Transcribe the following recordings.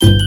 नमस्कार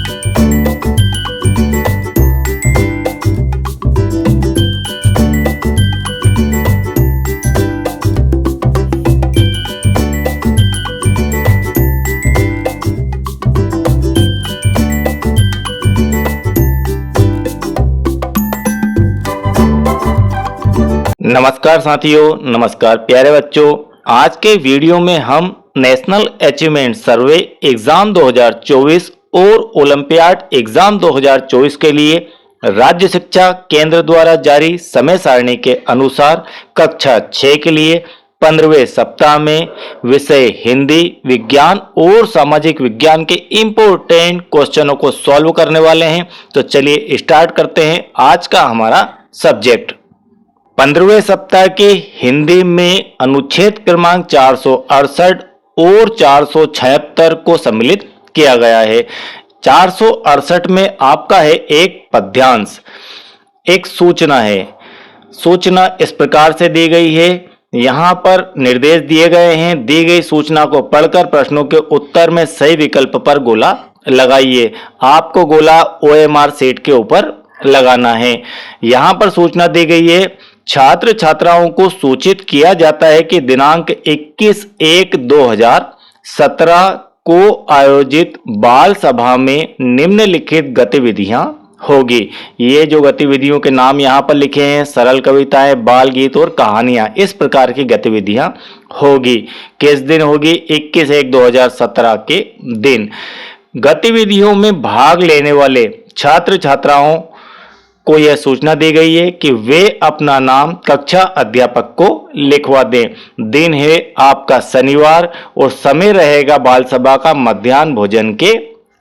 साथियों, नमस्कार प्यारे बच्चों। आज के वीडियो में हम नेशनल अचीवमेंट सर्वे एग्जाम 2024 और ओलंपियाड एग्जाम 2024 के लिए राज्य शिक्षा केंद्र द्वारा जारी समय सारणी के अनुसार कक्षा 6 के लिए 15वें सप्ताह में विषय हिंदी, विज्ञान और सामाजिक विज्ञान के इंपोर्टेंट क्वेश्चनों को सॉल्व करने वाले हैं। तो चलिए स्टार्ट करते हैं आज का हमारा सब्जेक्ट। 15वें सप्ताह के हिंदी में अनुच्छेद क्रमांक 468 और 476 को सम्मिलित किया गया है। 468 में आपका है एक पद्यांश, एक सूचना है। सूचना इस प्रकार से दी गई है, यहाँ पर निर्देश दिए गए हैं। दी गई सूचना को पढ़कर प्रश्नों के उत्तर में सही विकल्प पर गोला लगाइए। आपको गोला OMR शीट के ऊपर लगाना है। यहाँ पर सूचना दी गई है, छात्र छात्राओं को सूचित किया जाता है कि दिनांक 21/1/2017 को आयोजित बाल सभा में निम्नलिखित गतिविधियां होगी। ये जो गतिविधियों के नाम यहाँ पर लिखे हैं, सरल कविताएं, बाल गीत और कहानियां, इस प्रकार की गतिविधियां होगी। किस दिन होगी? 21/1/2017 के दिन। गतिविधियों में भाग लेने वाले छात्र छात्राओं को यह सूचना दी गई है कि वे अपना नाम कक्षा अध्यापक को लिखवा दें। दिन है आपका शनिवार और समय रहेगा बाल सभा का मध्याह्न भोजन के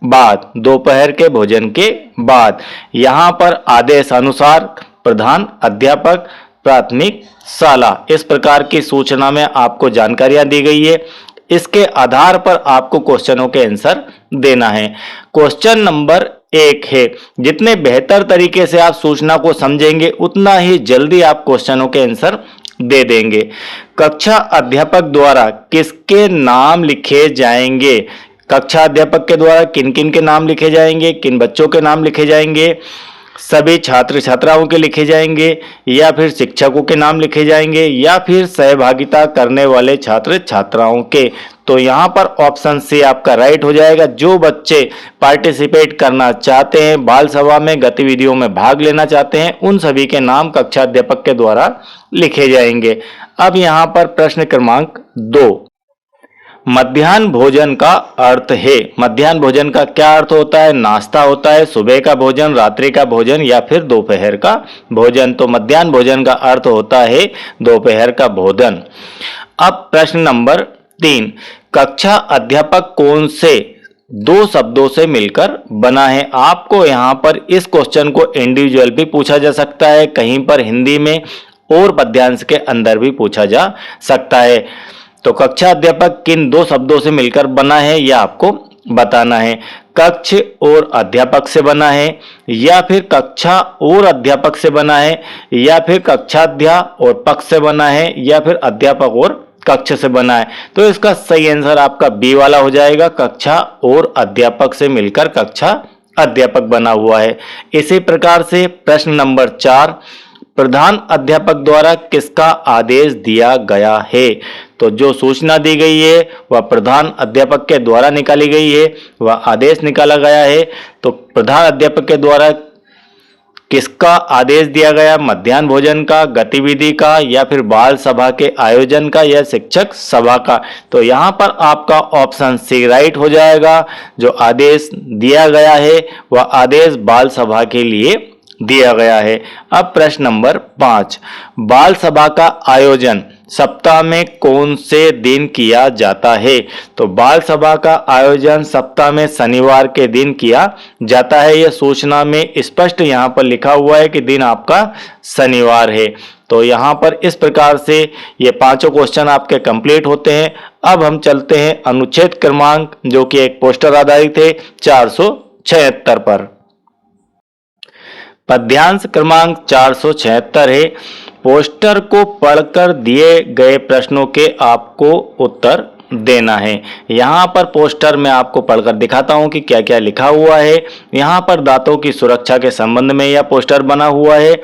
बाद, दोपहर के भोजन के बाद। यहाँ पर आदेश अनुसार प्रधान अध्यापक प्राथमिक शाला, इस प्रकार की सूचना में आपको जानकारियां दी गई है। इसके आधार पर आपको क्वेश्चनों के आंसर देना है। क्वेश्चन नंबर 1 है, जितने बेहतर तरीके से आप सूचना को समझेंगे उतना ही जल्दी आप क्वेश्चनों के आंसर दे देंगे। कक्षा अध्यापक द्वारा किसके नाम लिखे जाएंगे? कक्षा अध्यापक के द्वारा किन किन के नाम लिखे जाएंगे, किन बच्चों के नाम लिखे जाएंगे? सभी छात्र छात्राओं के लिखे जाएंगे, या फिर शिक्षकों के नाम लिखे जाएंगे, या फिर सहभागिता करने वाले छात्र छात्राओं के? तो यहाँ पर ऑप्शन सी आपका राइट हो जाएगा। जो बच्चे पार्टिसिपेट करना चाहते हैं, बाल सभा में गतिविधियों में भाग लेना चाहते हैं, उन सभी के नाम कक्षा अध्यापक के द्वारा लिखे जाएंगे। अब यहाँ पर प्रश्न क्रमांक 2, मध्याह्न भोजन का अर्थ है। मध्याह्न भोजन का क्या अर्थ होता है? नाश्ता होता है, सुबह का भोजन, रात्रि का भोजन, या फिर दोपहर का भोजन। तो मध्याह्न भोजन का अर्थ होता है दोपहर का भोजन। अब प्रश्न नंबर 3, कक्षा अध्यापक कौन से 2 शब्दों से मिलकर बना है? आपको यहाँ पर इस क्वेश्चन को इंडिविजुअल भी पूछा जा सकता है, कहीं पर हिंदी में और पद्यांश के अंदर भी पूछा जा सकता है। तो कक्षा अध्यापक किन 2 शब्दों से मिलकर बना है, यह आपको बताना है। कक्ष और अध्यापक से बना है, या फिर कक्षा और अध्यापक से बना है, या फिर कक्षाध्या और पक्ष से बना है, या फिर अध्यापक और कक्ष से बना है? तो इसका सही आंसर आपका बी वाला हो जाएगा। कक्षा और अध्यापक से मिलकर कक्षा अध्यापक बना हुआ है। इसी प्रकार से प्रश्न नंबर 4, प्रधान अध्यापक द्वारा किसका आदेश दिया गया है? तो जो सूचना दी गई है वह प्रधान अध्यापक के द्वारा निकाली गई है, वह आदेश निकाला गया है। तो प्रधान अध्यापक के द्वारा किसका आदेश दिया गया? मध्याह्न भोजन का, गतिविधि का, या फिर बाल सभा के आयोजन का, या शिक्षक सभा का? तो यहाँ पर आपका ऑप्शन सी राइट हो जाएगा। जो आदेश दिया गया है वह आदेश बाल सभा के लिए दिया गया है। अब प्रश्न नंबर 5, बाल सभा का आयोजन सप्ताह में कौन से दिन किया जाता है? तो बाल सभा का आयोजन सप्ताह में शनिवार के दिन किया जाता है। यह सूचना में स्पष्ट यहाँ पर लिखा हुआ है कि दिन आपका शनिवार है। तो यहाँ पर इस प्रकार से ये 5 क्वेश्चन आपके कंप्लीट होते हैं। अब हम चलते हैं अनुच्छेद क्रमांक, जो कि एक पोस्टर आधारित है, 476 पर। पद्यांश क्रमांक 476 है। पोस्टर को पढ़कर दिए गए प्रश्नों के आपको उत्तर देना है। यहाँ पर पोस्टर में आपको पढ़कर दिखाता हूँ कि क्या क्या लिखा हुआ है। यहाँ पर दांतों की सुरक्षा के संबंध में यह पोस्टर बना हुआ है।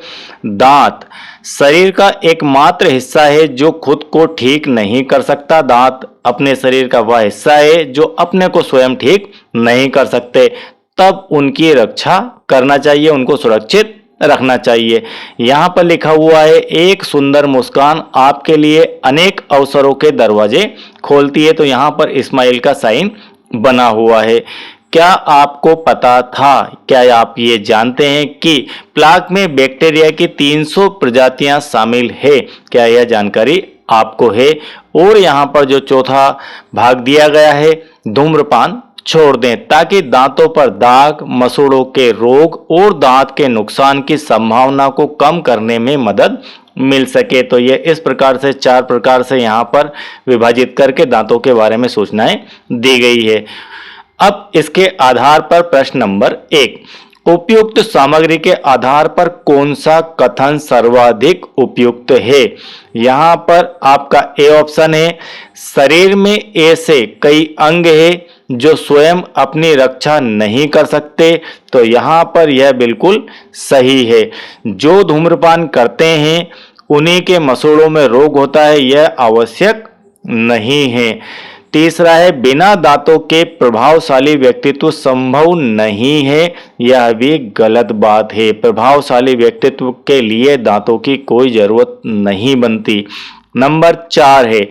दांत शरीर का एकमात्र हिस्सा है जो खुद को ठीक नहीं कर सकता। दांत अपने शरीर का वह हिस्सा है जो अपने को स्वयं ठीक नहीं कर सकते, तब उनकी रक्षा करना चाहिए, उनको सुरक्षित रखना चाहिए। यहाँ पर लिखा हुआ है, एक सुंदर मुस्कान आपके लिए अनेक अवसरों के दरवाजे खोलती है। तो यहाँ पर स्माइल का साइन बना हुआ है। क्या आपको पता था, क्या आप ये जानते हैं कि प्लाक में बैक्टीरिया की 300 प्रजातियां शामिल है? क्या यह जानकारी आपको है? और यहाँ पर जो चौथा भाग दिया गया है, धूम्रपान छोड़ दें ताकि दांतों पर दाग, मसूड़ों के रोग और दांत के नुकसान की संभावना को कम करने में मदद मिल सके। तो ये इस प्रकार से 4 प्रकार से यहाँ पर विभाजित करके दांतों के बारे में सूचनाएं दी गई है। अब इसके आधार पर प्रश्न नंबर 1, उपयुक्त सामग्री के आधार पर कौन सा कथन सर्वाधिक उपयुक्त है? यहाँ पर आपका ए ऑप्शन है, शरीर में ऐसे कई अंग हैं जो स्वयं अपनी रक्षा नहीं कर सकते। तो यहाँ पर यह बिल्कुल सही है। जो धूम्रपान करते हैं उन्हीं के मसूड़ों में रोग होता है, यह आवश्यक नहीं है। तीसरा है, बिना दांतों के प्रभावशाली व्यक्तित्व संभव नहीं है, यह भी गलत बात है। प्रभावशाली व्यक्तित्व के लिए दांतों की कोई जरूरत नहीं बनती। नंबर 4 है,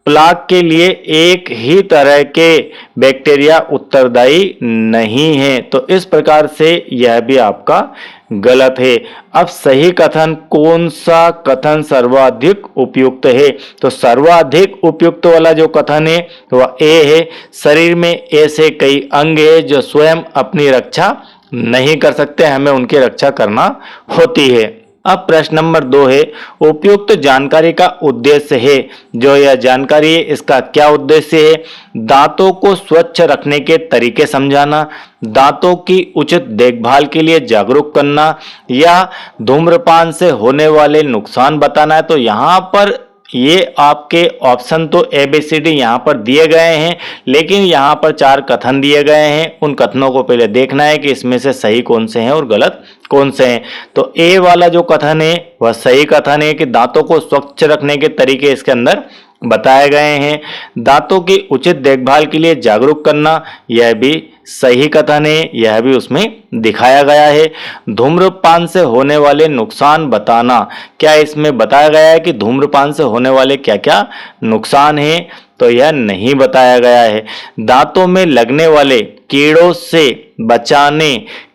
प्लाक के लिए एक ही तरह के बैक्टीरिया उत्तरदायी नहीं है। तो इस प्रकार से यह भी आपका गलत है। अब सही कथन, कौन सा कथन सर्वाधिक उपयुक्त है? तो सर्वाधिक उपयुक्त वाला जो कथन है वह ए है, शरीर में ऐसे कई अंग है जो स्वयं अपनी रक्षा नहीं कर सकते, हमें उनकी रक्षा करना होती है। अब प्रश्न नंबर 2 है, उपयुक्त जानकारी का उद्देश्य है। जो यह जानकारी है इसका क्या उद्देश्य है? दांतों को स्वच्छ रखने के तरीके समझाना, दांतों की उचित देखभाल के लिए जागरूक करना, या धूम्रपान से होने वाले नुकसान बताना है। तो यहाँ पर ये आपके ऑप्शन तो ABCD यहाँ पर दिए गए हैं, लेकिन यहाँ पर 4 कथन दिए गए हैं। उन कथनों को पहले देखना है कि इसमें से सही कौन से हैं और गलत कौन से हैं। तो ए वाला जो कथन है वह सही कथन है कि दांतों को स्वच्छ रखने के तरीके इसके अंदर बताए गए हैं। दांतों की उचित देखभाल के लिए जागरूक करना, यह भी सही कथन है, यह भी उसमें दिखाया गया है। धूम्रपान से होने वाले नुकसान बताना, क्या इसमें बताया गया है कि धूम्रपान से होने वाले क्या क्या नुकसान हैं? तो यह नहीं बताया गया है। दांतों में लगने वाले कीड़ों से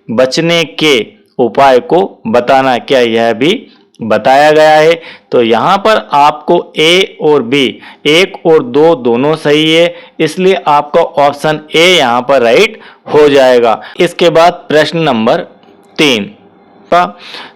बचने के उपाय को बताना, क्या यह भी बताया गया है? तो यहाँ पर आपको ए और बी, 1 और 2 दोनों सही है, इसलिए आपका ऑप्शन ए यहाँ पर राइट हो जाएगा। इसके बाद प्रश्न नंबर 3,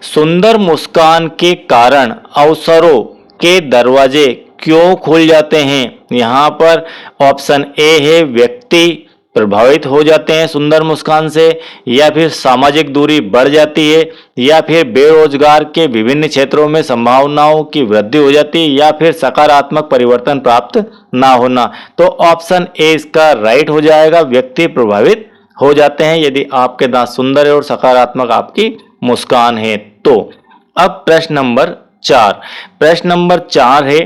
सुंदर मुस्कान के कारण अवसरों के दरवाजे क्यों खुल जाते हैं? यहाँ पर ऑप्शन ए है, व्यक्ति प्रभावित हो जाते हैं सुंदर मुस्कान से, या फिर सामाजिक दूरी बढ़ जाती है, या फिर बेरोजगार के विभिन्न क्षेत्रों में संभावनाओं की वृद्धि हो जाती है, या फिर सकारात्मक परिवर्तन प्राप्त ना होना। तो ऑप्शन ए इसका राइट हो जाएगा, व्यक्ति प्रभावित हो जाते हैं यदि आपके दांत सुंदर है और सकारात्मक आपकी मुस्कान है तो। अब प्रश्न नंबर 4 है,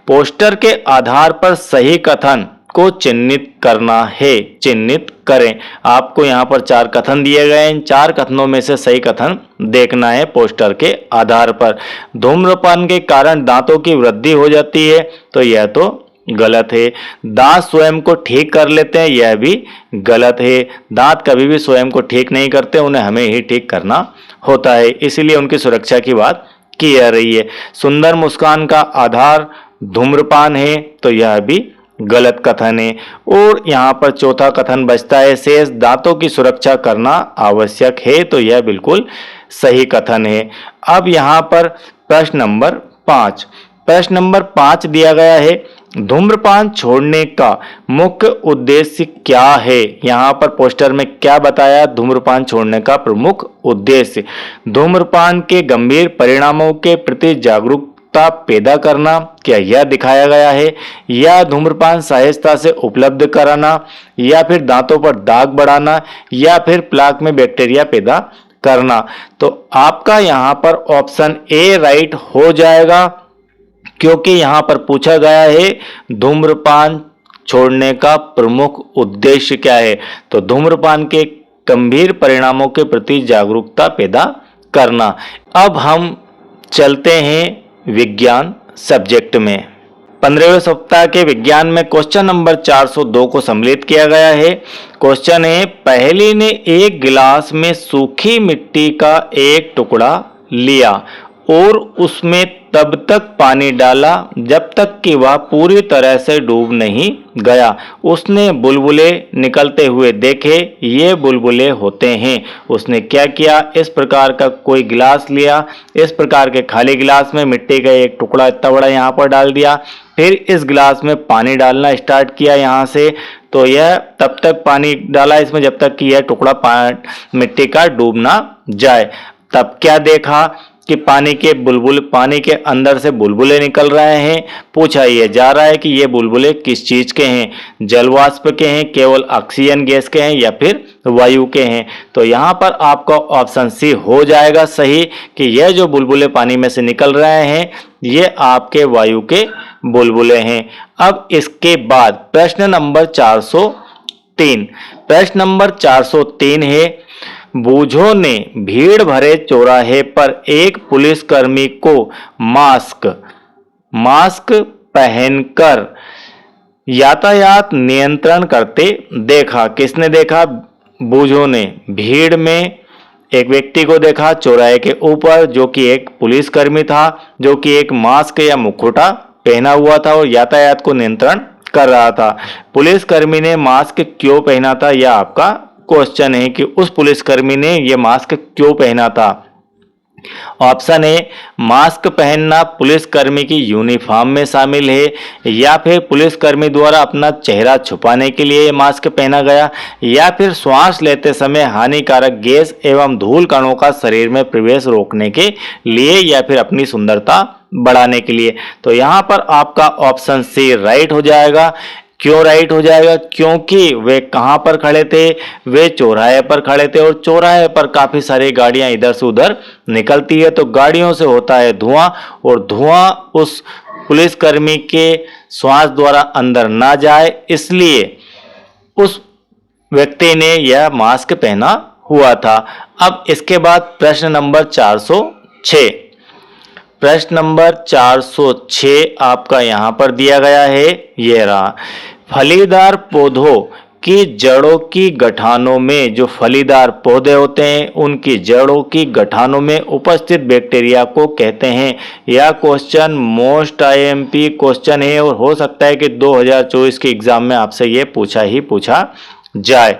पोस्टर के आधार पर सही कथन को चिन्हित करना है, चिन्हित करें। आपको यहाँ पर 4 कथन दिए गए हैं, इन 4 कथनों में से सही कथन देखना है पोस्टर के आधार पर। धूम्रपान के कारण दांतों की वृद्धि हो जाती है, तो यह तो गलत है। दांत स्वयं को ठीक कर लेते हैं, यह भी गलत है। दांत कभी भी स्वयं को ठीक नहीं करते, उन्हें हमें ही ठीक करना होता है, इसीलिए उनकी सुरक्षा की बात की जा रही है। सुंदर मुस्कान का आधार धूम्रपान है, तो यह भी गलत कथन है। और यहाँ पर चौथा कथन बचता है, शेष दांतों की सुरक्षा करना आवश्यक है, तो यह बिल्कुल सही कथन है। अब यहाँ पर प्रश्न नंबर 5 दिया गया है, धूम्रपान छोड़ने का मुख्य उद्देश्य क्या है? यहाँ पर पोस्टर में क्या बताया धूम्रपान छोड़ने का प्रमुख उद्देश्य? धूम्रपान के गंभीर परिणामों के प्रति जागरूक जागरूकता पैदा करना, क्या यह दिखाया गया है? या धूम्रपान सहजता से उपलब्ध कराना, या फिर दांतों पर दाग बढ़ाना, या फिर प्लाक में बैक्टीरिया पैदा करना? तो आपका यहां पर ऑप्शन ए राइट हो जाएगा, क्योंकि यहां पर पूछा गया है धूम्रपान छोड़ने का प्रमुख उद्देश्य क्या है। तो धूम्रपान के गंभीर परिणामों के प्रति जागरूकता पैदा करना। अब हम चलते हैं विज्ञान सब्जेक्ट में। 15वें सप्ताह के विज्ञान में क्वेश्चन नंबर 402 को सम्मिलित किया गया है। क्वेश्चन है, पहेली ने एक गिलास में सूखी मिट्टी का एक टुकड़ा लिया और उसमें तब तक पानी डाला जब तक कि वह पूरी तरह से डूब नहीं गया। उसने बुलबुले निकलते हुए देखे, ये बुलबुले होते हैं। उसने क्या किया? इस प्रकार का कोई गिलास लिया, इस प्रकार के खाली गिलास में मिट्टी का एक टुकड़ा इतना बड़ा यहाँ पर डाल दिया, फिर इस गिलास में पानी डालना स्टार्ट किया यहाँ से। तो यह तब तक पानी डाला इसमें जब तक कि यह टुकड़ा मिट्टी का डूब ना जाए। तब क्या देखा कि पानी के अंदर से बुलबुले निकल रहे हैं। पूछा यह जा रहा है कि ये बुलबुले किस चीज के हैं? जल वाष्प के हैं, केवल ऑक्सीजन गैस के हैं, या फिर वायु के हैं? तो यहाँ पर आपका ऑप्शन सी हो जाएगा सही कि यह जो बुलबुले पानी में से निकल रहे हैं ये आपके वायु के बुलबुले हैं। अब इसके बाद प्रश्न नंबर 403। प्रश्न नंबर 403 है, बूझों ने भीड़ भरे चौराहे पर एक पुलिसकर्मी को मास्क पहनकर यातायात नियंत्रण करते देखा। किसने देखा? बूझों ने भीड़ में एक व्यक्ति को देखा चौराहे के ऊपर, जो कि एक पुलिसकर्मी था, जो कि एक मास्क या मुखौटा पहना हुआ था और यातायात को नियंत्रण कर रहा था। पुलिसकर्मी ने मास्क क्यों पहना था? यह आपका क्वेश्चन है कि उस पुलिसकर्मी ने यह मास्क क्यों पहना था। ऑप्शन ए, मास्क पहनना पुलिसकर्मी की यूनिफॉर्म में शामिल है, या फिर पुलिसकर्मी द्वारा अपना चेहरा छुपाने के लिए मास्क पहना गया, या फिर श्वास लेते समय हानिकारक गैस एवं धूल कणों का शरीर में प्रवेश रोकने के लिए, या फिर अपनी सुंदरता बढ़ाने के लिए। तो यहाँ पर आपका ऑप्शन सी राइट हो जाएगा। क्यों राइट हो जाएगा? क्योंकि वे कहां पर खड़े थे? वे चौराहे पर खड़े थे और चौराहे पर काफी सारी गाड़ियां इधर से उधर निकलती है, तो गाड़ियों से होता है धुआं, और धुआं उस पुलिसकर्मी के श्वास द्वारा अंदर ना जाए, इसलिए उस व्यक्ति ने यह मास्क पहना हुआ था। अब इसके बाद प्रश्न नंबर 406। प्रश्न नंबर 406 आपका यहां पर दिया गया है, यह रहा। फलीदार पौधों की जड़ों की गठानों में, जो फलीदार पौधे होते हैं उनकी जड़ों की गठानों में उपस्थित बैक्टीरिया को कहते हैं। यह क्वेश्चन मोस्ट आईएमपी क्वेश्चन है और हो सकता है कि 2024 के एग्जाम में आपसे ये पूछा जाए।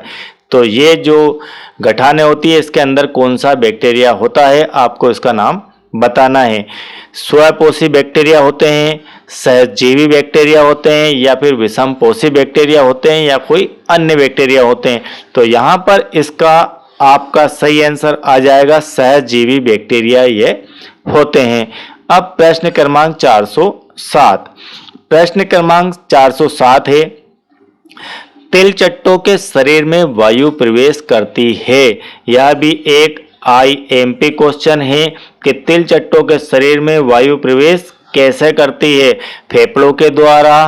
तो ये जो गठाने होती है इसके अंदर कौन सा बैक्टीरिया होता है, आपको इसका नाम बताना है। स्वपोषी बैक्टीरिया होते हैं, सहजीवी बैक्टीरिया होते हैं, या फिर विषमपोषी बैक्टीरिया होते हैं, या कोई अन्य बैक्टीरिया होते हैं। तो यहाँ पर इसका आपका सही आंसर आ जाएगा सहजीवी बैक्टीरिया ये होते हैं। अब प्रश्न क्रमांक 407। प्रश्न क्रमांक 407 है, तिलचट्टों के शरीर में वायु प्रवेश करती है। यह भी एक आईएमपी क्वेश्चन है कि तिलचट्टों के शरीर में वायु प्रवेश कैसे करती है? फेफड़ों के द्वारा,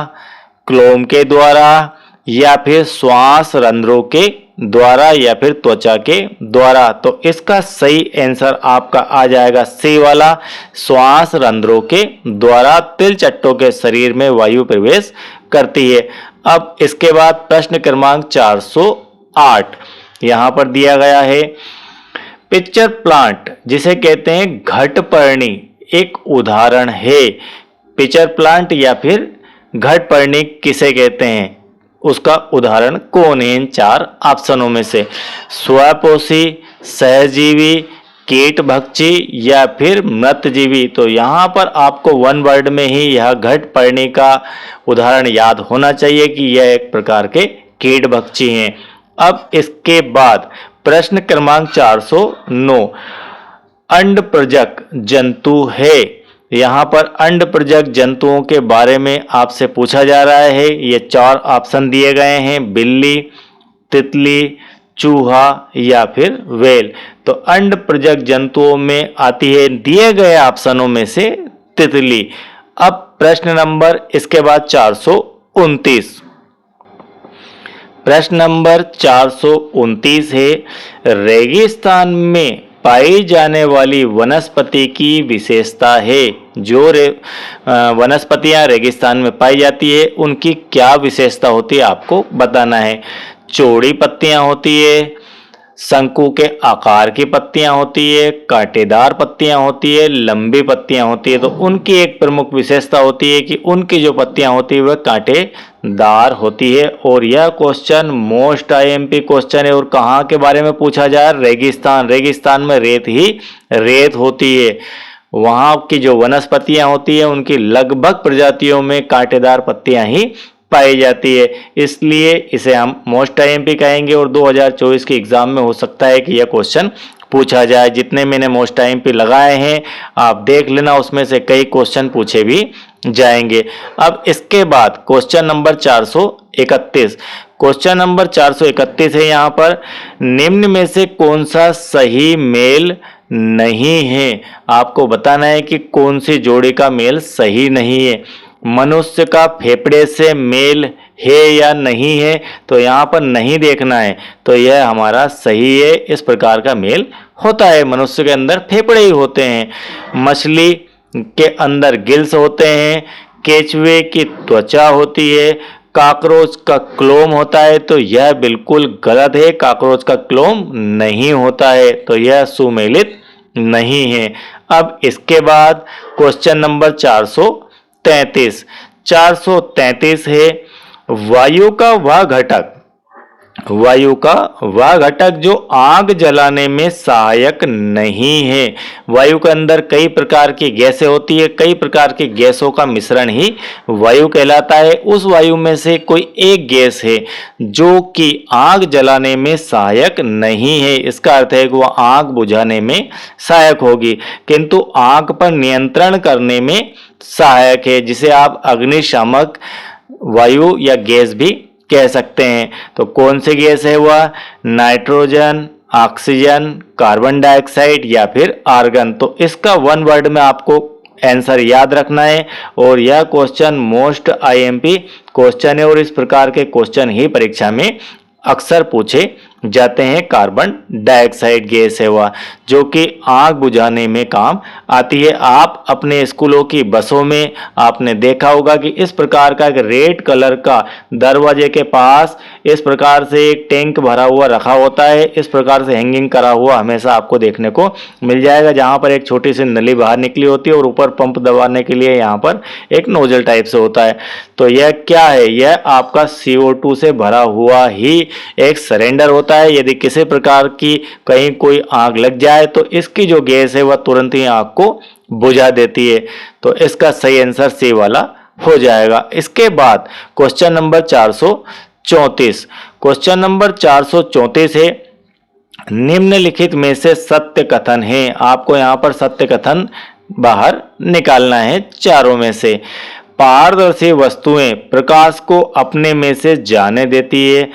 क्लोम के द्वारा, या फिर श्वास रंध्रों के द्वारा, या फिर त्वचा के द्वारा। तो इसका सही आंसर आपका आ जाएगा सी वाला, श्वास रंध्रों के द्वारा तिलचट्टों के शरीर में वायु प्रवेश करती है। अब इसके बाद प्रश्न क्रमांक 408 यहां पर दिया गया है, पिक्चर प्लांट जिसे कहते हैं घटपर्णी एक उदाहरण है। पिक्चर प्लांट या फिर घटपर्णी किसे कहते हैं, उसका उदाहरण कौन है इन 4 ऑप्शनों में से? स्वपोषी, सहजीवी, कीटभक्षी, या फिर मृतजीवी। तो यहाँ पर आपको 1 वर्ड में ही यह घटपर्णी का उदाहरण याद होना चाहिए कि यह एक प्रकार के कीटभक्षी हैं। अब इसके बाद प्रश्न क्रमांक 409, अंडप्रजक जंतु है यहाँ पर अंड प्रजक जंतुओं के बारे में आपसे पूछा जा रहा है। ये 4 ऑप्शन दिए गए हैं, बिल्ली, तितली, चूहा या फिर व्हेल। तो अंड प्रजक जंतुओं में आती है दिए गए ऑप्शनों में से तितली। अब प्रश्न नंबर इसके बाद 429। प्रश्न नंबर 429 है, रेगिस्तान में पाई जाने वाली वनस्पति की विशेषता है। जो वनस्पतियां रेगिस्तान में पाई जाती है उनकी क्या विशेषता होती है आपको बताना है। चौड़ी पत्तियां होती है, शंकु के आकार की पत्तियां होती है, कांटेदार पत्तियां होती है, लंबी पत्तियां होती है। तो उनकी एक प्रमुख विशेषता होती है कि उनकी जो पत्तियां होती है वह कांटेदार होती है। और यह क्वेश्चन मोस्ट आईएमपी क्वेश्चन है। और कहाँ के बारे में पूछा जाए? रेगिस्तान। रेगिस्तान में रेत ही रेत होती है। वहां की जो वनस्पतियां होती है उनकी लगभग प्रजातियों में कांटेदार पत्तियां ही पाई जाती है, इसलिए इसे हम मोस्ट आईएमपी कहेंगे। और 2024 के एग्जाम में हो सकता है कि यह क्वेश्चन पूछा जाए। जितने मैंने मोस्ट आईएमपी लगाए हैं आप देख लेना, उसमें से कई क्वेश्चन पूछे भी जाएंगे। अब इसके बाद क्वेश्चन नंबर 431। क्वेश्चन नंबर 431 है यहाँ पर, निम्न में से कौन सा सही मेल नहीं है? आपको बताना है कि कौन सी जोड़ी का मेल सही नहीं है। मनुष्य का फेफड़े से मेल है या नहीं है? तो यहाँ पर नहीं देखना है, तो यह हमारा सही है। इस प्रकार का मेल होता है। मनुष्य के अंदर फेफड़े ही होते हैं। मछली के अंदर गिल्स होते हैं। केचुए की त्वचा होती है। काकरोच का क्लोम होता है। तो यह बिल्कुल गलत है, काकरोच का क्लोम नहीं होता है, तो यह सुमेलित नहीं है। अब इसके बाद क्वेश्चन नंबर 433 है, वायु का वह घटक जो आग जलाने में सहायक नहीं है। वायु के अंदर कई प्रकार की गैसें होती है, कई प्रकार की गैसों का मिश्रण ही वायु कहलाता है। उस वायु में से कोई एक गैस है जो कि आग जलाने में सहायक नहीं है। इसका अर्थ है कि वह आग बुझाने में सहायक होगी, किंतु आग पर नियंत्रण करने में सहायक है, जिसे आप अग्निशामक वायु या गैस भी कह सकते हैं। तो कौन सी गैस है वह? नाइट्रोजन, ऑक्सीजन, कार्बन डाइऑक्साइड या फिर आर्गन। तो इसका वन वर्ड में आपको आंसर याद रखना है। और यह क्वेश्चन मोस्ट आईएमपी क्वेश्चन है और इस प्रकार के क्वेश्चन ही परीक्षा में अक्सर पूछे जाते हैं। कार्बन डाइऑक्साइड गैस है वह, जो कि आग बुझाने में काम आती है। आप अपने स्कूलों की बसों में आपने देखा होगा कि इस प्रकार का एक रेड कलर का दरवाजे के पास इस प्रकार से एक टैंक भरा हुआ रखा होता है। इस प्रकार से हैंगिंग करा हुआ हमेशा आपको देखने को मिल जाएगा, जहां पर एक छोटी सी नली बाहर निकली होती है और ऊपर पंप दबाने के लिए यहाँ पर एक नोजल टाइप से होता है। तो यह क्या है? यह आपका CO2 से भरा हुआ ही एक सिलेंडर होता है। यदि किसी प्रकार की कहीं कोई आग लग जाए तो इसकी जो गैस है वह तुरंत ही आग को बुझा देती है। तो इसका सही आंसर सी वाला हो जाएगा। इसके बाद क्वेश्चन नंबर 434। क्वेश्चन नंबर 434 है, निम्नलिखित में से सत्य कथन है। आपको यहाँ पर सत्य कथन बाहर निकालना है चारों में से। पारदर्शी वस्तुएं प्रकाश को अपने में से जाने देती है।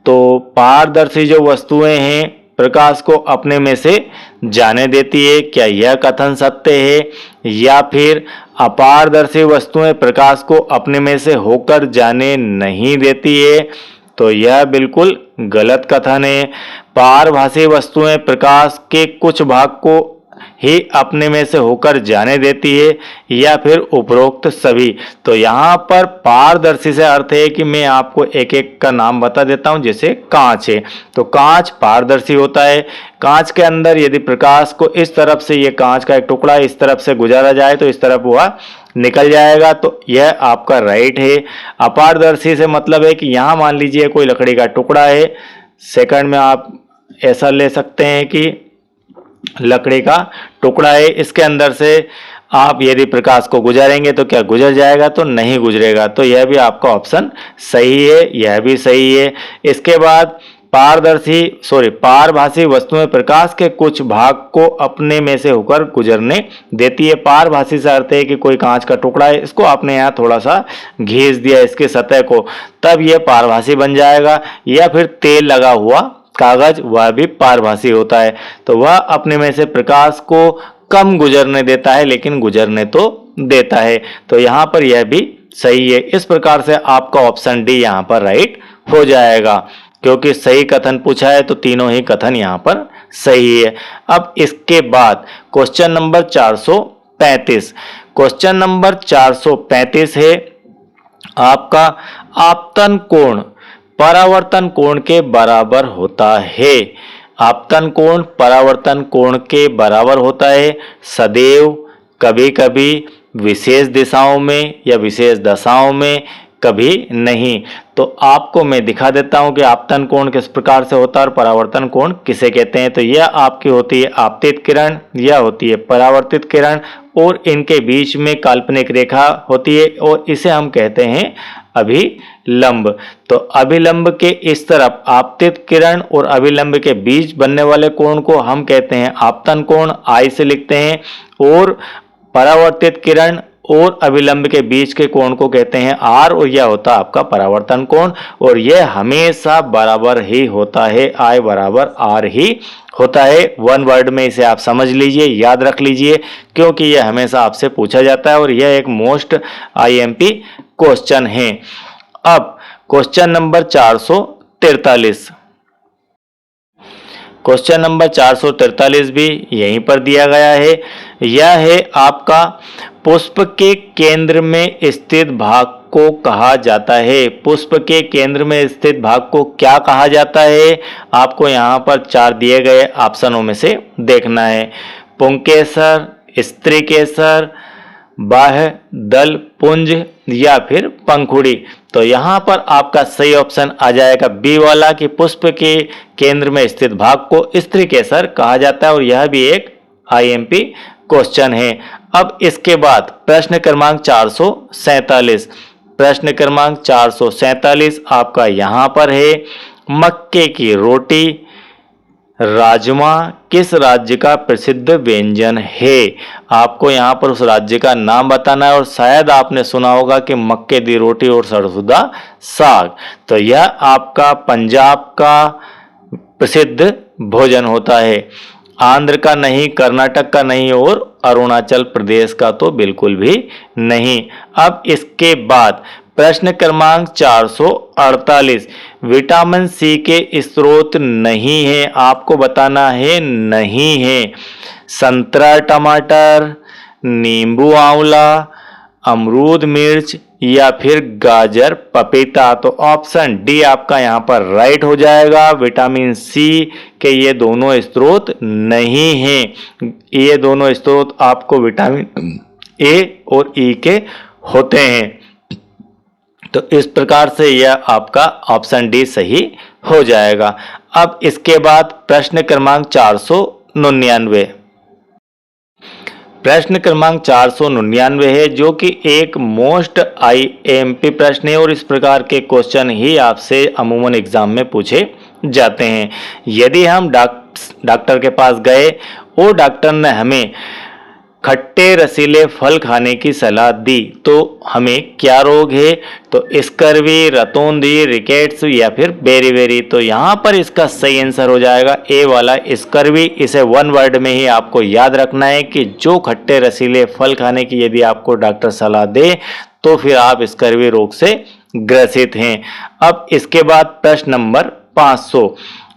तो पारदर्शी जो वस्तुएं हैं प्रकाश को अपने में से जाने देती है, क्या यह कथन सत्य है? या फिर अपारदर्शी वस्तुएं प्रकाश को अपने में से होकर जाने नहीं देती है? तो यह बिल्कुल गलत कथन है। पारभासी वस्तुएं प्रकाश के कुछ भाग को ही अपने में से होकर जाने देती है, या फिर उपरोक्त सभी। तो यहाँ पर पारदर्शी से अर्थ है कि मैं आपको एक एक का नाम बता देता हूँ। जैसे कांच है, तो कांच पारदर्शी होता है। कांच के अंदर यदि प्रकाश को इस तरफ से, ये कांच का एक टुकड़ा इस तरफ से गुजारा जाए तो इस तरफ वह निकल जाएगा। तो यह आपका राइट है। अपारदर्शी से मतलब है कि यहाँ मान लीजिए कोई लकड़ी का टुकड़ा है, सेकंड में आप ऐसा ले सकते हैं कि लकड़ी का टुकड़ा है, इसके अंदर से आप यदि प्रकाश को गुजारेंगे तो क्या गुजर जाएगा? तो नहीं गुजरेगा। तो यह भी आपका ऑप्शन सही है, यह भी सही है। इसके बाद पारभासी वस्तुएं प्रकाश के कुछ भाग को अपने में से होकर गुजरने देती है। पारभासी से अर्थ है कि कोई कांच का टुकड़ा है, इसको आपने यहाँ थोड़ा सा घिस दिया इसके सतह को, तब यह पारभासी बन जाएगा। या फिर तेल लगा हुआ कागज, वह भी पारभासी होता है। तो वह अपने में से प्रकाश को कम गुजरने देता है, लेकिन गुजरने तो देता है। तो यहाँ पर यह भी सही है। इस प्रकार से आपका ऑप्शन डी यहाँ पर राइट हो जाएगा, क्योंकि सही कथन पूछा है तो तीनों ही कथन यहाँ पर सही है। अब इसके बाद क्वेश्चन नंबर 435। क्वेश्चन नंबर 435 है आपका, आपतन कोण परावर्तन कोण के बराबर होता है। आपतन कोण परावर्तन कोण के बराबर होता है सदैव, कभी कभी, विशेष दिशाओं में या विशेष दशाओं में, कभी नहीं। तो आपको मैं दिखा देता हूं कि आपतन कोण किस प्रकार से होता है और परावर्तन कोण किसे कहते हैं। तो यह आपकी होती है आपतित किरण, यह होती है परावर्तित किरण, और इनके बीच में काल्पनिक रेखा होती है और इसे हम कहते हैं अभिलंब। तो अभिलंब के इस तरफ आपतित किरण और अभिलंब के बीच बनने वाले कोण को हम कहते हैं आपतन कोण, आई से लिखते हैं, और परावर्तित किरण और अभिलंब के बीच के कोण को कहते हैं आर, और यह होता है आपका परावर्तन कोण, और यह हमेशा बराबर ही होता है, आई बराबर आर ही होता है। वन वर्ड में इसे आप समझ लीजिए, याद रख लीजिए, क्योंकि यह हमेशा आपसे पूछा जाता है और यह एक मोस्ट आईएमपी क्वेश्चन है। अब क्वेश्चन नंबर 443। क्वेश्चन नंबर 443 भी यहीं पर दिया गया है। यह है आपका, पुष्प के केंद्र में स्थित भाग को कहा जाता है। पुष्प के केंद्र में स्थित भाग को क्या कहा जाता है? आपको यहाँ पर 4 दिए गए ऑप्शनों में से देखना है। पुंकेसर, स्त्रीकेसर, बाह्य दल पुंज या फिर पंखुड़ी। तो यहाँ पर आपका सही ऑप्शन आ जाएगा बी वाला, कि पुष्प के केंद्र में स्थित भाग को स्त्रीकेसर कहा जाता है, और यह भी एक आईएमपी क्वेश्चन है। अब इसके बाद प्रश्न क्रमांक 447। प्रश्न क्रमांक 447 आपका यहाँ पर है, मक्के की रोटी राजमा किस राज्य का प्रसिद्ध व्यंजन है? आपको यहाँ पर उस राज्य का नाम बताना है, और शायद आपने सुना होगा कि मक्के दी रोटी और सरसों दा साग। तो यह आपका पंजाब का प्रसिद्ध भोजन होता है। आंध्र का नहीं, कर्नाटक का नहीं, और अरुणाचल प्रदेश का तो बिल्कुल भी नहीं। अब इसके बाद प्रश्न क्रमांक 448, विटामिन सी के स्रोत नहीं है, आपको बताना है नहीं है। संतरा टमाटर, नींबू आंवला, अमरूद मिर्च या फिर गाजर पपीता। तो ऑप्शन डी आपका यहाँ पर राइट हो जाएगा। विटामिन सी के ये दोनों स्रोत नहीं हैं। ये दोनों स्रोत आपको विटामिन ए और ई के होते हैं। तो इस प्रकार से यह आपका ऑप्शन डी सही हो जाएगा। अब इसके बाद प्रश्न क्रमांक 499। प्रश्न क्रमांक 499 है, जो कि एक मोस्ट आईएमपी प्रश्न है, और इस प्रकार के क्वेश्चन ही आपसे अमूमन एग्जाम में पूछे जाते हैं। यदि हम डॉक्टर के पास गए और डॉक्टर ने हमें खट्टे रसीले फल खाने की सलाह दी, तो हमें क्या रोग है? तो स्कर्वी, रतौंधी, रिकेट्स या फिर बेरीबेरी। तो यहाँ पर इसका सही आंसर हो जाएगा ए वाला, स्कर्वी। इसे वन वर्ड में ही आपको याद रखना है कि जो खट्टे रसीले फल खाने की यदि आपको डॉक्टर सलाह दे, तो फिर आप स्कर्वी रोग से ग्रसित हैं। अब इसके बाद प्रश्न नंबर 500,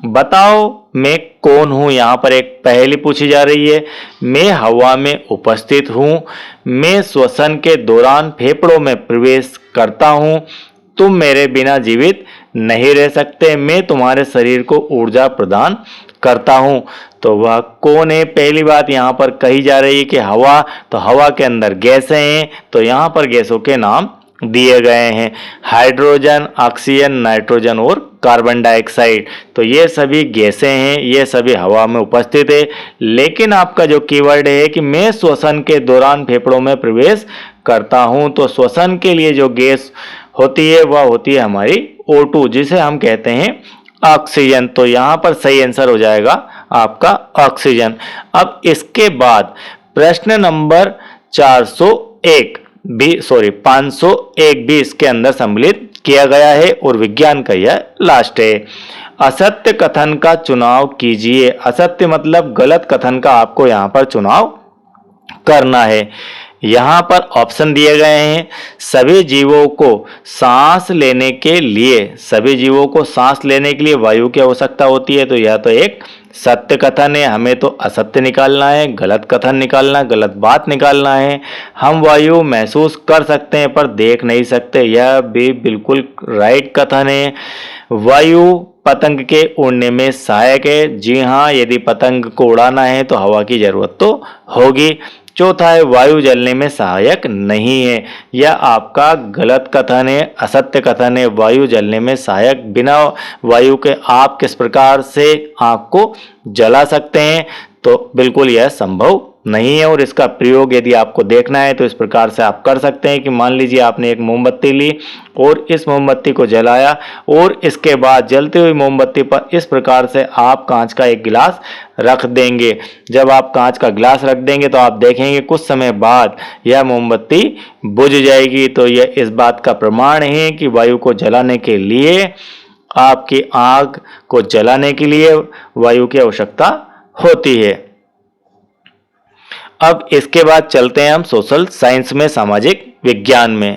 बताओ मैं कौन हूं? यहाँ पर एक पहेली पूछी जा रही है। मैं हवा में उपस्थित हूं, मैं श्वसन के दौरान फेफड़ों में प्रवेश करता हूं, तुम मेरे बिना जीवित नहीं रह सकते, मैं तुम्हारे शरीर को ऊर्जा प्रदान करता हूं। तो वह कौन है? पहली बात यहाँ पर कही जा रही है कि हवा, तो हवा के अंदर गैसें हैं, तो यहाँ पर गैसों के नाम दिए गए हैं, हाइड्रोजन, ऑक्सीजन, नाइट्रोजन और कार्बन डाइऑक्साइड। तो ये सभी गैसें हैं, ये सभी हवा में उपस्थित है। लेकिन आपका जो कीवर्ड है कि मैं श्वसन के दौरान फेफड़ों में प्रवेश करता हूं, तो श्वसन के लिए जो गैस होती है वह होती है हमारी O2, जिसे हम कहते हैं ऑक्सीजन। तो यहाँ पर सही आंसर हो जाएगा आपका ऑक्सीजन। अब इसके बाद प्रश्न नंबर 501 भी इसके अंदर सम्मिलित किया गया है और विज्ञान का यह लास्ट है। असत्य कथन का चुनाव कीजिए। असत्य मतलब गलत कथन का आपको यहाँ पर चुनाव करना है। यहाँ पर ऑप्शन दिए गए हैं। सभी जीवों को सांस लेने के लिए वायु की आवश्यकता होती है, तो यह तो एक सत्य कथन है। हमें तो असत्य निकालना है, गलत कथन निकालना, गलत बात निकालना है। हम वायु महसूस कर सकते हैं पर देख नहीं सकते, यह भी बिल्कुल राइट कथन है। वायु पतंग के उड़ने में सहायक है। जी हाँ, यदि पतंग को उड़ाना है तो हवा की जरूरत तो होगी। चौथा है वायु जलने में सहायक नहीं है। यह आपका गलत कथन है, असत्य कथन है। वायु जलने में सहायक, बिना वायु के आप किस प्रकार से आग को जला सकते हैं, तो बिल्कुल यह संभव नहीं है। और इसका प्रयोग यदि आपको देखना है तो इस प्रकार से आप कर सकते हैं कि मान लीजिए आपने एक मोमबत्ती ली और इस मोमबत्ती को जलाया और इसके बाद जलती हुई मोमबत्ती पर इस प्रकार से आप कांच का एक गिलास रख देंगे। जब आप कांच का गिलास रख देंगे तो आप देखेंगे कुछ समय बाद यह मोमबत्ती बुझ जाएगी। तो यह इस बात का प्रमाण है कि वायु को जलाने के लिए, आपकी आग को जलाने के लिए वायु की आवश्यकता होती है। अब इसके बाद चलते हैं हम सोशल साइंस में, सामाजिक विज्ञान में।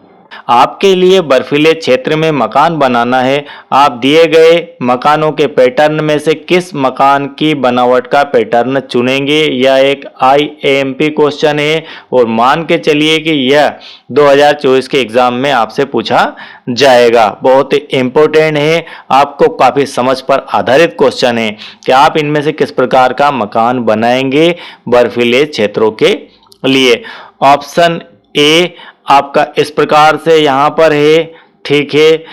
आपके लिए बर्फीले क्षेत्र में मकान बनाना है। आप दिए गए मकानों के पैटर्न में से किस मकान की बनावट का पैटर्न चुनेंगे? यह एक IAMP क्वेश्चन है और मान के चलिए कि यह 2024 के एग्जाम में आपसे पूछा जाएगा। बहुत ही इंपॉर्टेंट है, आपको काफी समझ पर आधारित क्वेश्चन है कि आप इनमें से किस प्रकार का मकान बनाएंगे बर्फीले क्षेत्रों के लिए। ऑप्शन ए आपका इस प्रकार से यहाँ पर है, ठीक है,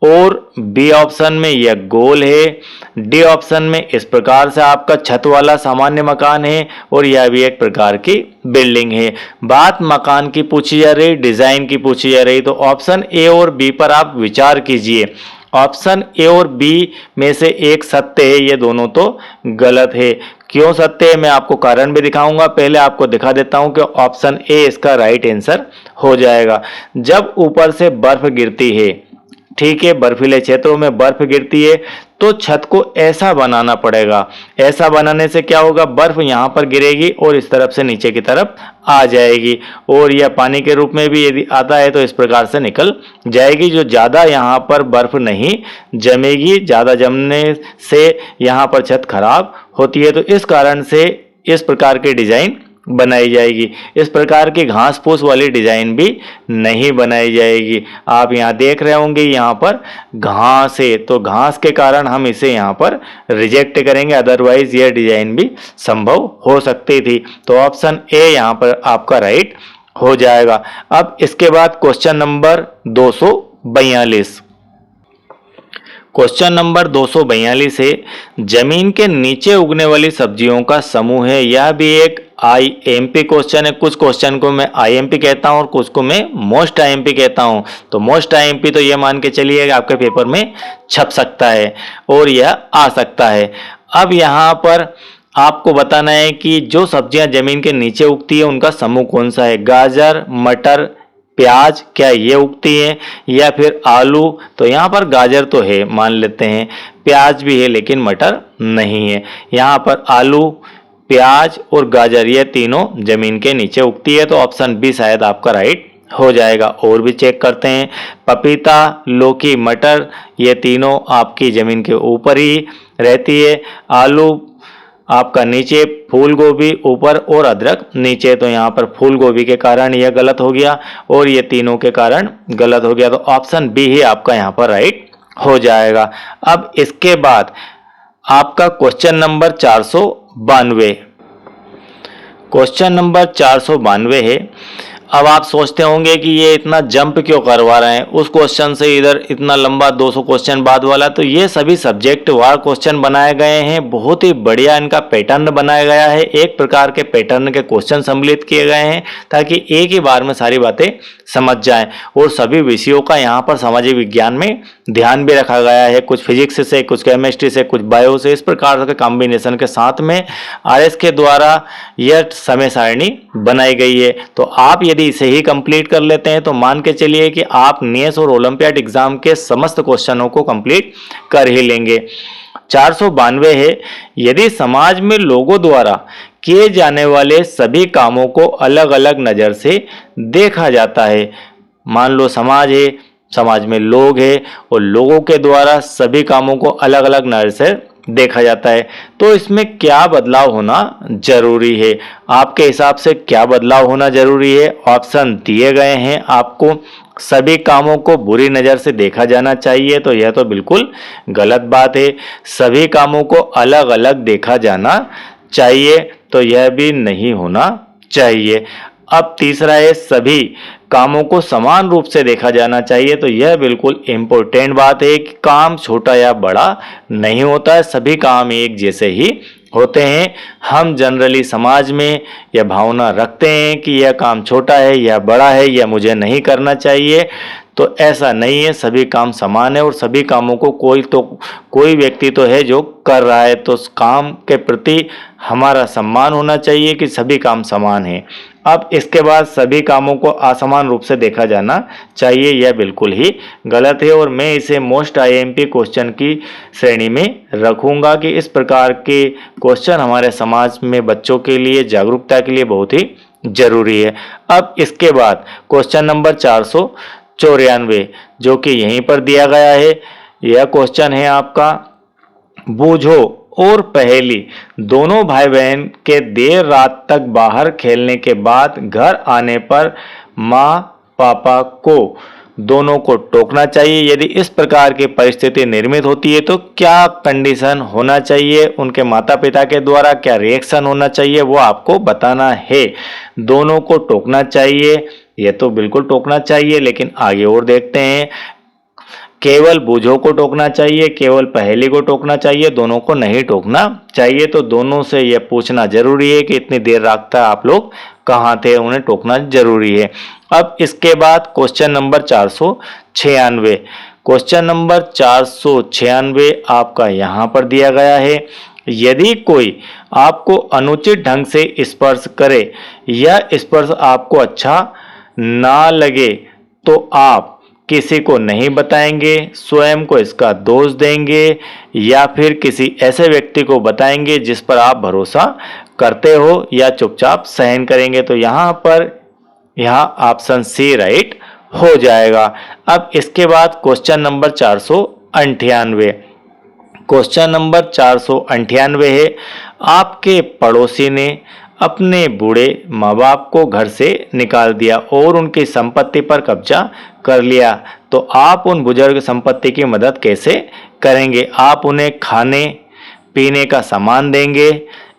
और बी ऑप्शन में यह गोल है। डी ऑप्शन में इस प्रकार से आपका छत वाला सामान्य मकान है और यह भी एक प्रकार की बिल्डिंग है। बात मकान की पूछी जा रही, डिजाइन की पूछी जा रही, तो ऑप्शन ए और बी पर आप विचार कीजिए। ऑप्शन ए और बी में से एक सत्य है, ये दोनों तो गलत है। क्यों सत्य है मैं आपको कारण भी दिखाऊंगा। पहले आपको दिखा देता हूं कि ऑप्शन ए इसका राइट आंसर हो जाएगा। जब ऊपर से बर्फ गिरती है, ठीक है, बर्फीले क्षेत्रों में बर्फ गिरती है तो छत को ऐसा बनाना पड़ेगा। ऐसा बनाने से क्या होगा, बर्फ यहाँ पर गिरेगी और इस तरफ से नीचे की तरफ आ जाएगी और यह पानी के रूप में भी यदि आता है तो इस प्रकार से निकल जाएगी। जो ज़्यादा यहाँ पर बर्फ नहीं जमेगी, ज़्यादा जमने से यहाँ पर छत खराब होती है, तो इस कारण से इस प्रकार के डिजाइन बनाई जाएगी। इस प्रकार की घास फूस वाली डिजाइन भी नहीं बनाई जाएगी। आप यहाँ देख रहे होंगे यहाँ पर घास है, तो घास के कारण हम इसे यहाँ पर रिजेक्ट करेंगे, अदरवाइज यह डिजाइन भी संभव हो सकती थी। तो ऑप्शन ए यहाँ पर आपका राइट हो जाएगा। अब इसके बाद क्वेश्चन नंबर 242। क्वेश्चन नंबर 242 है, जमीन के नीचे उगने वाली सब्जियों का समूह है। यह भी एक IMP क्वेश्चन है। कुछ क्वेश्चन को मैं IMP कहता हूं और कुछ को मैं मोस्ट IMP कहता हूं। तो मोस्ट IMP तो यह मान के चलिए आपके पेपर में छप सकता है और यह आ सकता है। अब यहाँ पर आपको बताना है कि जो सब्जियां जमीन के नीचे उगती है उनका समूह कौन सा है। गाजर, मटर, प्याज, क्या ये उगती है, या फिर आलू? तो यहाँ पर गाजर तो है, मान लेते हैं, प्याज भी है लेकिन मटर नहीं है। यहाँ पर आलू, प्याज और गाजर ये तीनों जमीन के नीचे उगती है, तो ऑप्शन बी शायद आपका राइट हो जाएगा। और भी चेक करते हैं, पपीता, लौकी, मटर ये तीनों आपकी जमीन के ऊपर ही रहती है। आलू आपका नीचे, फूल गोभी ऊपर और अदरक नीचे। तो यहाँ पर फूल गोभी के कारण यह गलत हो गया और ये तीनों के कारण गलत हो गया, तो ऑप्शन बी ही आपका यहाँ पर राइट हो जाएगा। अब इसके बाद आपका क्वेश्चन नंबर 492। क्वेश्चन नंबर 492 है। अब आप सोचते होंगे कि ये इतना जंप क्यों करवा रहे हैं, उस क्वेश्चन से इधर इतना लंबा 200 क्वेश्चन बाद वाला। तो ये सभी सब्जेक्ट वार क्वेश्चन बनाए गए हैं, बहुत ही बढ़िया इनका पैटर्न बनाया गया है। एक प्रकार के पैटर्न के क्वेश्चन सम्मिलित किए गए हैं ताकि एक ही बार में सारी बातें समझ जाएं। और सभी विषयों का यहाँ पर सामाजिक विज्ञान में ध्यान भी रखा गया है, कुछ फिजिक्स से, कुछ केमिस्ट्री से, कुछ बायो से, इस प्रकार के कॉम्बिनेशन के साथ में आरएस के द्वारा यह समय सारणी बनाई गई है। तो आप यदि इसे ही कंप्लीट कर लेते हैं तो मान के चलिए कि आप नेस और ओलंपियाड एग्जाम के समस्त क्वेश्चनों को कंप्लीट कर ही लेंगे। 492 है, यदि समाज में लोगों द्वारा किए जाने वाले सभी कामों को अलग अलग नजर से देखा जाता है। मान लो समाज है, समाज में लोग हैं और लोगों के द्वारा सभी कामों को अलग अलग नजर से देखा जाता है, तो इसमें क्या बदलाव होना जरूरी है? आपके हिसाब से क्या बदलाव होना जरूरी है? ऑप्शन दिए गए हैं आपको। सभी कामों को बुरी नजर से देखा जाना चाहिए, तो यह तो बिल्कुल गलत बात है। सभी कामों को अलग अलग देखा जाना चाहिए, तो यह भी नहीं होना चाहिए। अब तीसरा है, सभी कामों को समान रूप से देखा जाना चाहिए, तो यह बिल्कुल इम्पोर्टेंट बात है कि काम छोटा या बड़ा नहीं होता है, सभी काम एक जैसे ही होते हैं। हम जनरली समाज में यह भावना रखते हैं कि यह काम छोटा है या बड़ा है या मुझे नहीं करना चाहिए, तो ऐसा नहीं है। सभी काम समान है और सभी कामों को कोई व्यक्ति तो है जो कर रहा है, तो उस काम के प्रति हमारा सम्मान होना चाहिए कि सभी काम समान है। अब इसके बाद सभी कामों को असमान रूप से देखा जाना चाहिए, यह बिल्कुल ही गलत है और मैं इसे मोस्ट आईएमपी क्वेश्चन की श्रेणी में रखूंगा कि इस प्रकार के क्वेश्चन हमारे समाज में बच्चों के लिए, जागरूकता के लिए बहुत ही जरूरी है। अब इसके बाद क्वेश्चन नंबर 494 जो कि यहीं पर दिया गया है, यह क्वेश्चन है आपका, बूझो और पहेली दोनों भाई बहन के देर रात तक बाहर खेलने के बाद घर आने पर माँ पापा को दोनों को टोकना चाहिए। यदि इस प्रकार की परिस्थिति निर्मित होती है तो क्या कंडीशन होना चाहिए, उनके माता पिता के द्वारा क्या रिएक्शन होना चाहिए, वो आपको बताना है। दोनों को टोकना चाहिए, ये तो बिल्कुल टोकना चाहिए, लेकिन आगे और देखते हैं। केवल बूझो को टोकना चाहिए, केवल पहेली को टोकना चाहिए, दोनों को नहीं टोकना चाहिए। तो दोनों से यह पूछना जरूरी है कि इतनी देर रात तक आप लोग कहाँ थे, उन्हें टोकना जरूरी है। अब इसके बाद क्वेश्चन नंबर 496, क्वेश्चन नंबर 496 आपका यहाँ पर दिया गया है, यदि कोई आपको अनुचित ढंग से स्पर्श करे या स्पर्श आपको अच्छा ना लगे तो आप किसी को नहीं बताएंगे, स्वयं को इसका दोष देंगे या फिर किसी ऐसे व्यक्ति को बताएंगे जिस पर आप भरोसा करते हो, या चुपचाप सहन करेंगे। तो यहाँ ऑप्शन सी राइट हो जाएगा। अब इसके बाद क्वेश्चन नंबर 498, क्वेश्चन नंबर 498 है, आपके पड़ोसी ने अपने बूढ़े माँ बाप को घर से निकाल दिया और उनकी संपत्ति पर कब्जा कर लिया, तो आप उन बुजुर्ग संपत्ति की मदद कैसे करेंगे? आप उन्हें खाने पीने का सामान देंगे,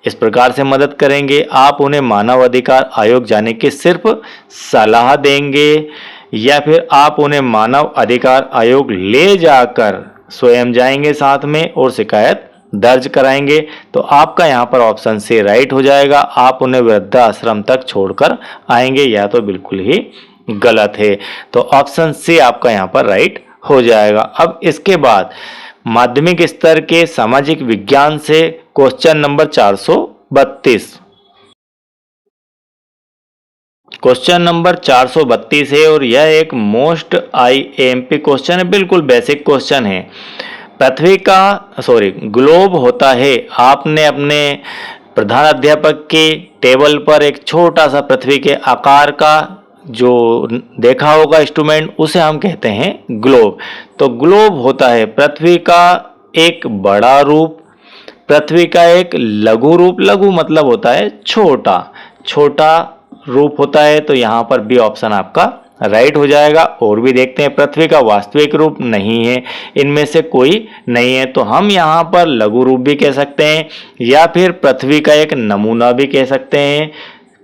इस प्रकार से मदद करेंगे। आप उन्हें मानव अधिकार आयोग जाने की सिर्फ सलाह देंगे, या फिर आप उन्हें मानव अधिकार आयोग ले जाकर स्वयं जाएंगे साथ में और शिकायत दर्ज कराएंगे। तो आपका यहाँ पर ऑप्शन सी राइट हो जाएगा, आप उन्हें वृद्धाश्रम तक छोड़कर आएंगे, यह तो बिल्कुल ही गलत है। तो ऑप्शन सी आपका यहाँ पर राइट हो जाएगा। अब इसके बाद माध्यमिक स्तर के सामाजिक विज्ञान से क्वेश्चन नंबर 432, क्वेश्चन नंबर 432 है और यह एक मोस्ट आईएमपी क्वेश्चन है, बिल्कुल बेसिक क्वेश्चन है। पृथ्वी का ग्लोब होता है, आपने अपने प्रधान अध्यापक के टेबल पर एक छोटा सा पृथ्वी के आकार का जो देखा होगा इंस्ट्रूमेंट, उसे हम कहते हैं ग्लोब। तो ग्लोब होता है पृथ्वी का एक बड़ा रूप, पृथ्वी का एक लघु रूप, लघु मतलब होता है छोटा, छोटा रूप होता है। तो यहाँ पर बी ऑप्शन आपका राइट हो जाएगा। और भी देखते हैं, पृथ्वी का वास्तविक रूप नहीं है, इनमें से कोई नहीं है, तो हम यहाँ पर लघु रूप भी कह सकते हैं या फिर पृथ्वी का एक नमूना भी कह सकते हैं।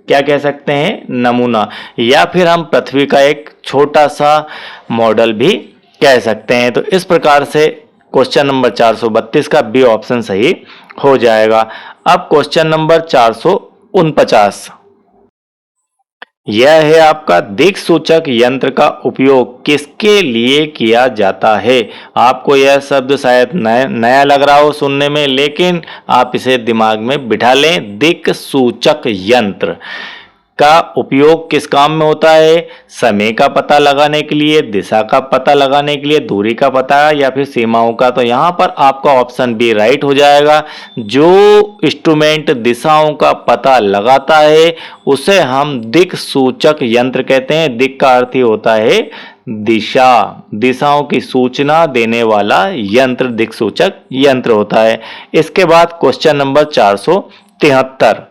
क्या कह सकते हैं? नमूना, या फिर हम पृथ्वी का एक छोटा सा मॉडल भी कह सकते हैं। तो इस प्रकार से क्वेश्चन नंबर 432 का बी ऑप्शन सही हो जाएगा। अब क्वेश्चन नंबर 449, यह है आपका दिक्सूचक यंत्र का उपयोग किसके लिए किया जाता है। आपको यह शब्द शायद नया लग रहा हो सुनने में, लेकिन आप इसे दिमाग में बिठा लें। दिक्सूचक यंत्र का उपयोग किस काम में होता है? समय का पता लगाने के लिए, दिशा का पता लगाने के लिए, दूरी का पता या फिर सीमाओं का। तो यहाँ पर आपका ऑप्शन बी राइट हो जाएगा। जो इंस्ट्रूमेंट दिशाओं का पता लगाता है उसे हम दिक्सूचक यंत्र कहते हैं। दिक का अर्थ ही होता है दिशा, दिशाओं की सूचना देने वाला यंत्र दिक्सूचक यंत्र होता है। इसके बाद क्वेश्चन नंबर 473।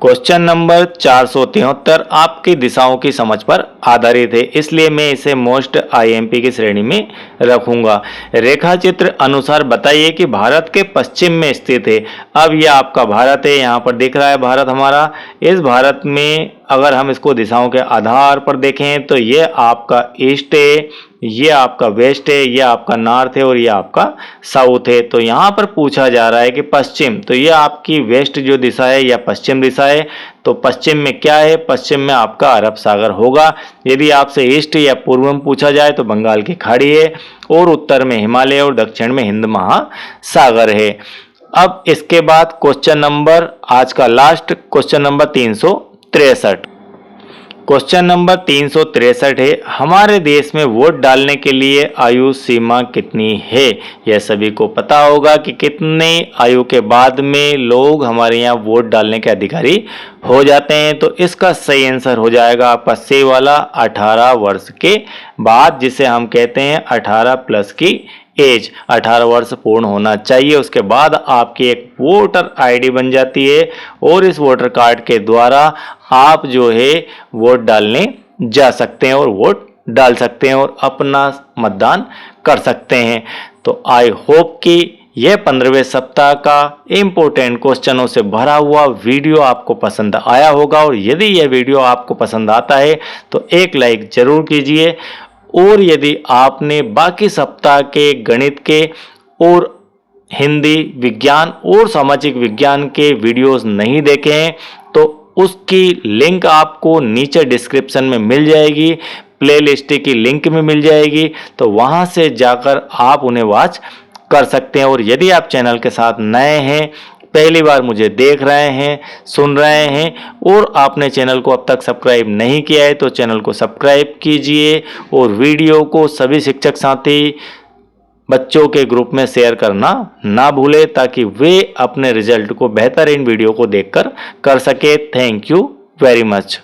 क्वेश्चन नंबर 473 आपकी दिशाओं की समझ पर आधारित है, इसलिए मैं इसे मोस्ट आईएमपी की श्रेणी में रखूंगा। रेखा चित्र अनुसार बताइए कि भारत के पश्चिम में स्थित है। अब यह आपका भारत है, यहाँ पर दिख रहा है भारत हमारा। इस भारत में अगर हम इसको दिशाओं के आधार पर देखें तो ये आपका ईस्ट है, ये आपका वेस्ट है, ये आपका नॉर्थ है और ये आपका साउथ है। तो यहाँ पर पूछा जा रहा है कि पश्चिम, तो ये आपकी वेस्ट जो दिशा है या पश्चिम दिशा है। तो पश्चिम में क्या है? पश्चिम में आपका अरब सागर होगा। यदि आपसे ईस्ट या पूर्व में पूछा जाए तो बंगाल की खाड़ी है, और उत्तर में हिमालय और दक्षिण में हिंद महासागर है। अब इसके बाद क्वेश्चन नंबर, आज का last question number 363। Question number 363 है, हमारे देश में वोट डालने के लिए आयु सीमा कितनी है? यह सभी को पता होगा कि कितने आयु के बाद में लोग हमारे यहाँ वोट डालने के अधिकारी हो जाते हैं। तो इसका सही आंसर हो जाएगा आपका सी वाला 18 वर्ष के बाद, जिसे हम कहते हैं 18 प्लस की एज। 18 वर्ष पूर्ण होना चाहिए, उसके बाद आपकी एक वोटर आईडी बन जाती है और इस वोटर कार्ड के द्वारा आप जो है वोट डालने जा सकते हैं और वोट डाल सकते हैं और अपना मतदान कर सकते हैं। तो आई होप कि यह 15वें सप्ताह का इम्पोर्टेंट क्वेश्चनों से भरा हुआ वीडियो आपको पसंद आया होगा, और यदि यह वीडियो आपको पसंद आता है तो एक लाइक जरूर कीजिए। और यदि आपने बाकी सप्ताह के गणित के और हिंदी, विज्ञान और सामाजिक विज्ञान के वीडियोस नहीं देखे हैं तो उसकी लिंक आपको नीचे डिस्क्रिप्शन में मिल जाएगी, प्लेलिस्ट की लिंक में मिल जाएगी। तो वहां से जाकर आप उन्हें वॉच कर सकते हैं। और यदि आप चैनल के साथ नए हैं, पहली बार मुझे देख रहे हैं, सुन रहे हैं और आपने चैनल को अब तक सब्सक्राइब नहीं किया है तो चैनल को सब्सक्राइब कीजिए और वीडियो को सभी शिक्षक साथी बच्चों के ग्रुप में शेयर करना ना भूले, ताकि वे अपने रिजल्ट को बेहतरीन वीडियो को देखकर कर सके। Thank you very much.